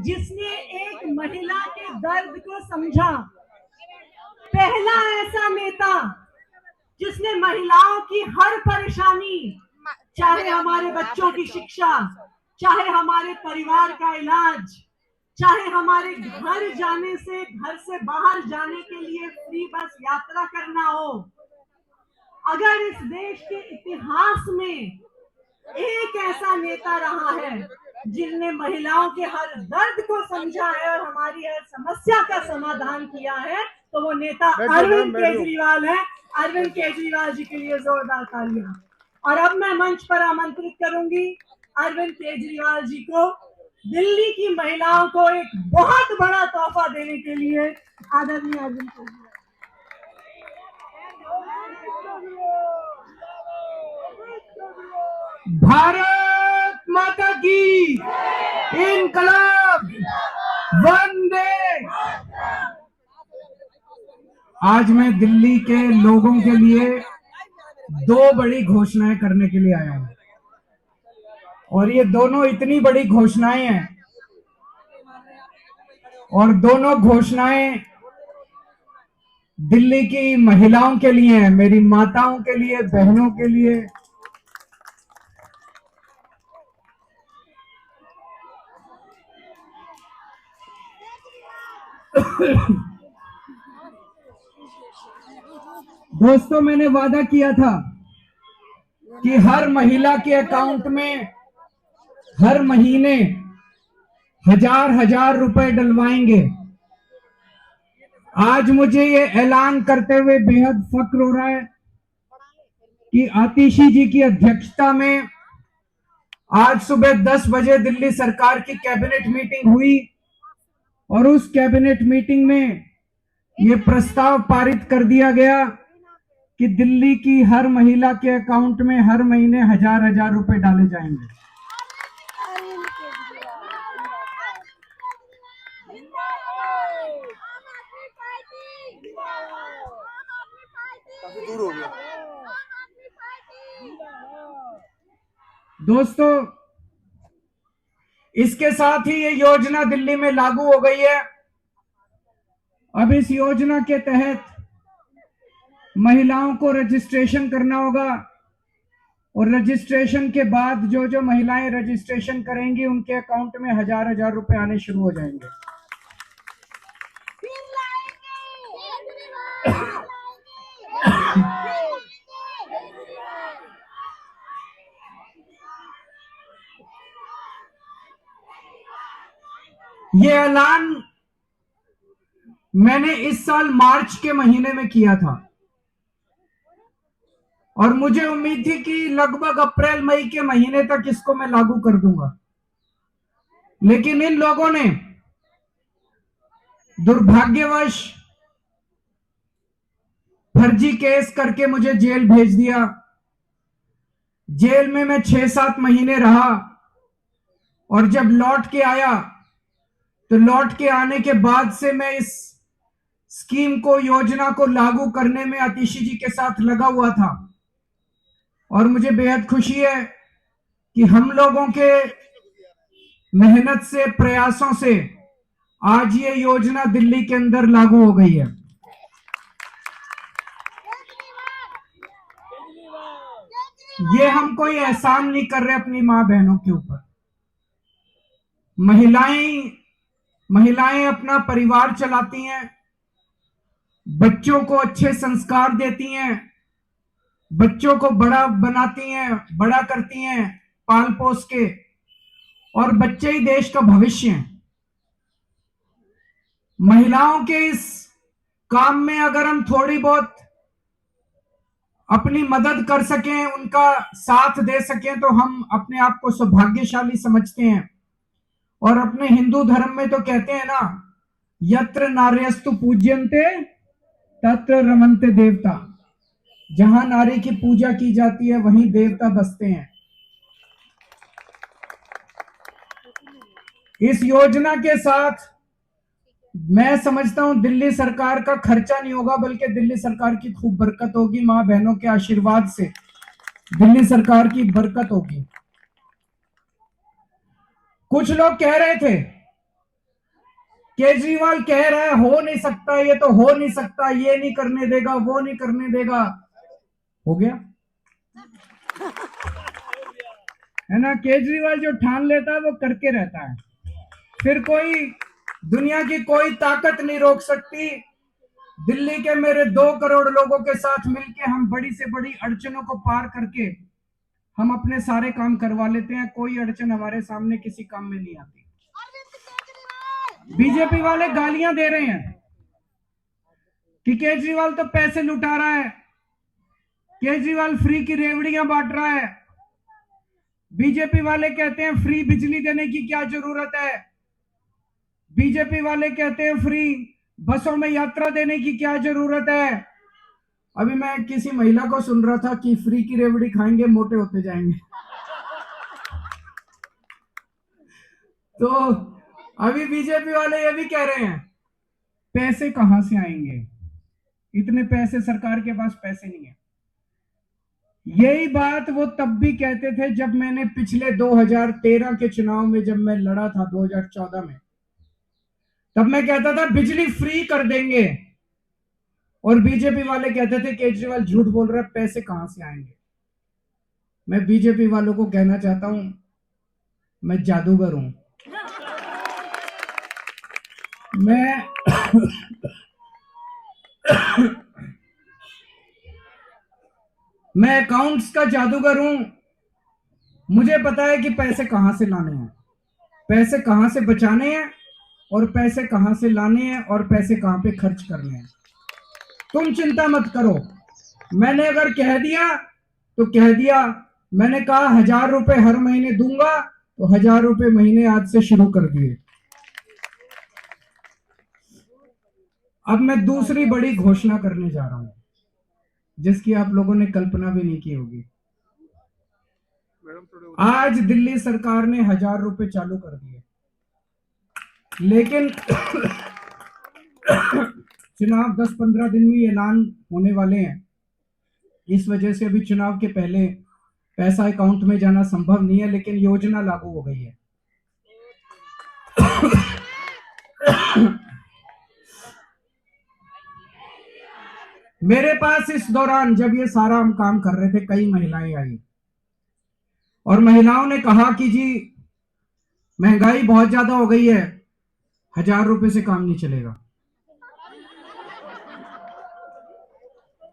जिसने एक महिला के दर्द को समझा, पहला ऐसा नेता जिसने महिलाओं की हर परेशानी, चाहे हमारे बच्चों की शिक्षा, चाहे हमारे परिवार का इलाज, चाहे हमारे घर जाने से, घर से बाहर जाने के लिए फ्री बस यात्रा करना हो, अगर इस देश के इतिहास में एक ऐसा नेता रहा है जिसने महिलाओं के हर दर्द को समझा है और हमारी हर समस्या का समाधान किया है, तो वो नेता अरविंद केजरीवाल है। अरविंद केजरीवाल जी के लिए जोरदार तालियां। और अब मैं मंच पर आमंत्रित करूंगी अरविंद केजरीवाल जी को, दिल्ली की महिलाओं को एक बहुत बड़ा तोहफा देने के लिए। आदरणीय अरविंद केजरीवाल। भारत माता की इनकलाब, वंदे। आज मैं दिल्ली के लोगों के लिए दो बड़ी घोषणाएं करने के लिए आया हूं, और ये दोनों इतनी बड़ी घोषणाएं हैं, और दोनों घोषणाएं दिल्ली की महिलाओं के लिए हैं, मेरी माताओं के लिए, बहनों के लिए। दोस्तों, मैंने वादा किया था कि हर महिला के अकाउंट में हर महीने 1000 रुपए डलवाएंगे। आज मुझे ये ऐलान करते हुए बेहद फक्र हो रहा है कि आतिशी जी की अध्यक्षता में आज सुबह 10 बजे दिल्ली सरकार की कैबिनेट मीटिंग हुई, और उस कैबिनेट मीटिंग में ये प्रस्ताव पारित कर दिया गया कि दिल्ली की हर महिला के अकाउंट में हर महीने 1000 रुपए डाले जाएंगे। दूर हो गया। दोस्तों, इसके साथ ही ये योजना दिल्ली में लागू हो गई है। अब इस योजना के तहत महिलाओं को रजिस्ट्रेशन करना होगा, और रजिस्ट्रेशन के बाद जो जो महिलाएं रजिस्ट्रेशन करेंगी उनके अकाउंट में 1000 रुपए आने शुरू हो जाएंगे। ये ऐलान मैंने इस साल मार्च के महीने में किया था, और मुझे उम्मीद थी कि लगभग अप्रैल मई के महीने तक इसको मैं लागू कर दूंगा। लेकिन इन लोगों ने दुर्भाग्यवश फर्जी केस करके मुझे जेल भेज दिया। जेल में मैं 6-7 महीने रहा, और जब लौट के आया तो लौट के आने के बाद से मैं इस स्कीम को, योजना को लागू करने में आतिशी जी के साथ लगा हुआ था। और मुझे बेहद खुशी है कि हम लोगों के मेहनत से, प्रयासों से आज ये योजना दिल्ली के अंदर लागू हो गई है। ये हम कोई एहसान नहीं कर रहे अपनी मां बहनों के ऊपर। महिलाएं अपना परिवार चलाती हैं, बच्चों को अच्छे संस्कार देती हैं, बच्चों को बड़ा बनाती हैं, बड़ा करती हैं पाल पोस के, और बच्चे ही देश का भविष्य हैं। महिलाओं के इस काम में अगर हम थोड़ी बहुत अपनी मदद कर सकें, उनका साथ दे सकें, तो हम अपने आप को सौभाग्यशाली समझते हैं। और अपने हिंदू धर्म में तो कहते हैं ना, यत्र नार्यस्तु पूज्यन्ते तत्र रमन्ते देवता। जहां नारी की पूजा की जाती है वहीं देवता बसते हैं। इस योजना के साथ मैं समझता हूं दिल्ली सरकार का खर्चा नहीं होगा, बल्कि दिल्ली सरकार की खूब बरकत होगी। मां बहनों के आशीर्वाद से दिल्ली सरकार की बरकत होगी। कुछ लोग कह रहे थे केजरीवाल कह रहा है हो नहीं सकता, ये तो हो नहीं सकता, ये नहीं करने देगा, वो नहीं करने देगा। हो गया है ना। केजरीवाल जो ठान लेता है वो करके रहता है, फिर कोई दुनिया की कोई ताकत नहीं रोक सकती। दिल्ली के मेरे 2 करोड़ लोगों के साथ मिलके हम बड़ी से बड़ी अड़चनों को पार करके हम अपने सारे काम करवा लेते हैं। कोई अड़चन हमारे सामने किसी काम में नहीं आती। बीजेपी वाले गालियां दे रहे हैं कि केजरीवाल तो पैसे लुटा रहा है, केजरीवाल फ्री की रेवड़ियां बांट रहा है। बीजेपी वाले कहते हैं फ्री बिजली देने की क्या जरूरत है, बीजेपी वाले कहते हैं फ्री बसों में यात्रा देने की क्या जरूरत है। अभी मैं किसी महिला को सुन रहा था कि फ्री की रेवड़ी खाएंगे मोटे होते जाएंगे। तो अभी बीजेपी वाले ये भी कह रहे हैं पैसे कहां से आएंगे, इतने पैसे सरकार के पास पैसे नहीं है। यही बात वो तब भी कहते थे जब मैंने पिछले 2013 के चुनाव में जब मैं लड़ा था 2014 में, तब मैं कहता था बिजली फ्री कर देंगे, और बीजेपी वाले कहते थे केजरीवाल झूठ बोल रहा है, पैसे कहां से आएंगे। मैं बीजेपी वालों को कहना चाहता हूं मैं जादूगर हूं। मैं अकाउंट्स का जादूगर हूं। मुझे पता है कि पैसे कहां से लाने हैं, पैसे कहां से बचाने हैं, और पैसे कहां से लाने हैं, और पैसे कहां पे खर्च करने हैं। तुम चिंता मत करो, मैंने अगर कह दिया तो कह दिया। मैंने कहा 1000 रुपए हर महीने दूंगा, तो 1000 रुपए महीने आज से शुरू कर दिए। अब मैं दूसरी बड़ी घोषणा करने जा रहा हूं जिसकी आप लोगों ने कल्पना भी नहीं की होगी। आज दिल्ली सरकार ने 1000 रुपए चालू कर दिए, लेकिन चुनाव 10-15 दिन में ऐलान होने वाले हैं। इस वजह से अभी चुनाव के पहले पैसा अकाउंट में जाना संभव नहीं है, लेकिन योजना लागू हो गई है। मेरे पास इस दौरान जब ये सारा हम काम कर रहे थे कई महिलाएं आई, और महिलाओं ने कहा कि जी महंगाई बहुत ज्यादा हो गई है, 1000 रुपए से काम नहीं चलेगा।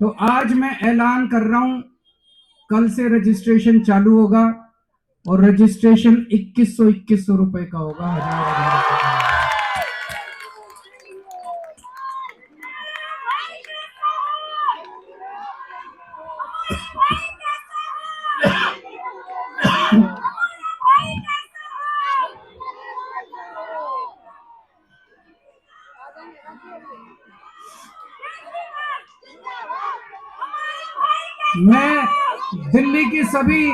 तो आज मैं ऐलान कर रहा हूं कल से रजिस्ट्रेशन चालू होगा, और रजिस्ट्रेशन 2100 रुपए का होगा, 1000 रुपए का। मैं दिल्ली की सभी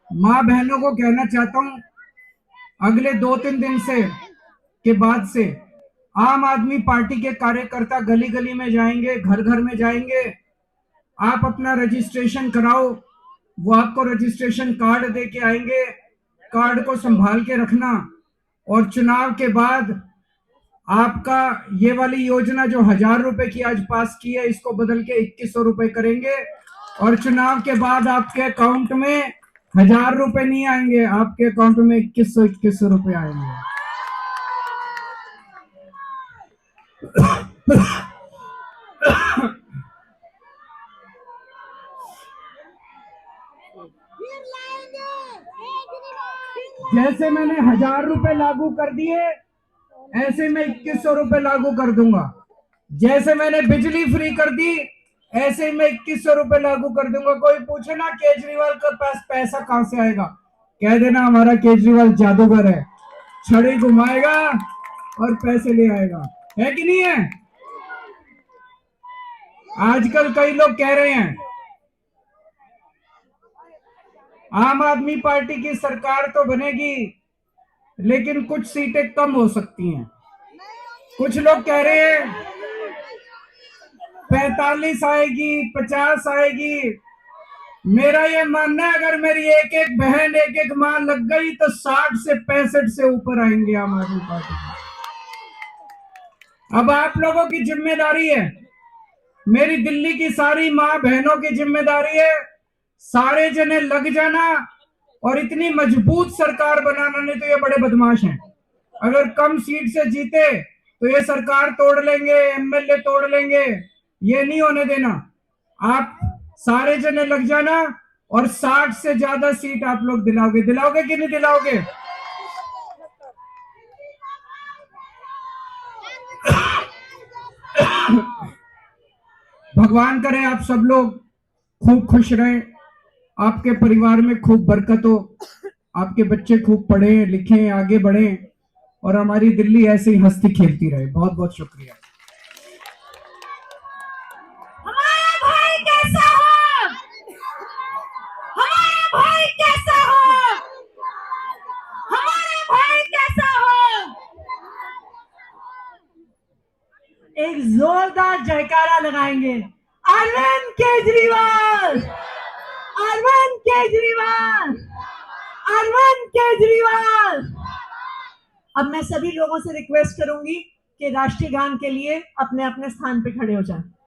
मां बहनों को कहना चाहता हूं, अगले 2-3 दिन से के बाद से आम आदमी पार्टी के कार्यकर्ता गली गली में जाएंगे, घर घर में जाएंगे। आप अपना रजिस्ट्रेशन कराओ, वो आपको रजिस्ट्रेशन कार्ड दे के आएंगे। कार्ड को संभाल के रखना, और चुनाव के बाद आपका ये वाली योजना जो 1000 रुपए की आज पास की है, इसको बदल के 2100 रुपए करेंगे, और चुनाव के बाद आपके अकाउंट में 1000 रुपए नहीं आएंगे, आपके अकाउंट में 2100 रुपए आएंगे। जैसे मैंने 1000 रुपए लागू कर दिए, ऐसे मैं 2100 रुपए लागू कर दूंगा। जैसे मैंने बिजली फ्री कर दी, ऐसे ही मैं 2100 रुपए लागू कर दूंगा। कोई पूछे ना केजरीवाल के पास पैसा कहां से आएगा, कह देना हमारा केजरीवाल जादूगर है, छड़ी घुमाएगा और पैसे ले आएगा। है कि नहीं है? आजकल कई लोग कह रहे हैं आम आदमी पार्टी की सरकार तो बनेगी, लेकिन कुछ सीटें कम हो सकती हैं। कुछ लोग कह रहे हैं 45 आएगी, 50 आएगी। मेरा ये मानना है अगर मेरी एक एक बहन, एक एक मां लग गई तो 60 से 65 से ऊपर आएंगे आम आदमी पार्टी। अब आप लोगों की जिम्मेदारी है, मेरी दिल्ली की सारी माँ बहनों की जिम्मेदारी है, सारे जने लग जाना और इतनी मजबूत सरकार बनाना। नहीं तो ये बड़े बदमाश हैं, अगर कम सीट से जीते तो ये सरकार तोड़ लेंगे, एमएलए तोड़ लेंगे, ये नहीं होने देना। आप सारे जने लग जाना और 60 से ज्यादा सीट आप लोग दिलाओगे, दिलाओगे कि नहीं दिलाओगे? भगवान करे आप सब लोग खूब खुश रहें, आपके परिवार में खूब बरकत हो, आपके बच्चे खूब पढ़ें लिखें आगे बढ़ें और हमारी दिल्ली ऐसे ही हंसती खेलती रहे। बहुत बहुत शुक्रिया। हमारा भाई कैसा हो? हमारा भाई कैसा हो? हमारा भाई कैसा हो? एक जोरदार जयकारा लगाएंगे, अरविंद केजरीवाल, अरविंद केजरीवाल, अरविंद केजरीवाल। अब मैं सभी लोगों से रिक्वेस्ट करूंगी कि राष्ट्रीय गान के लिए अपने अपने स्थान पे खड़े हो जाएं।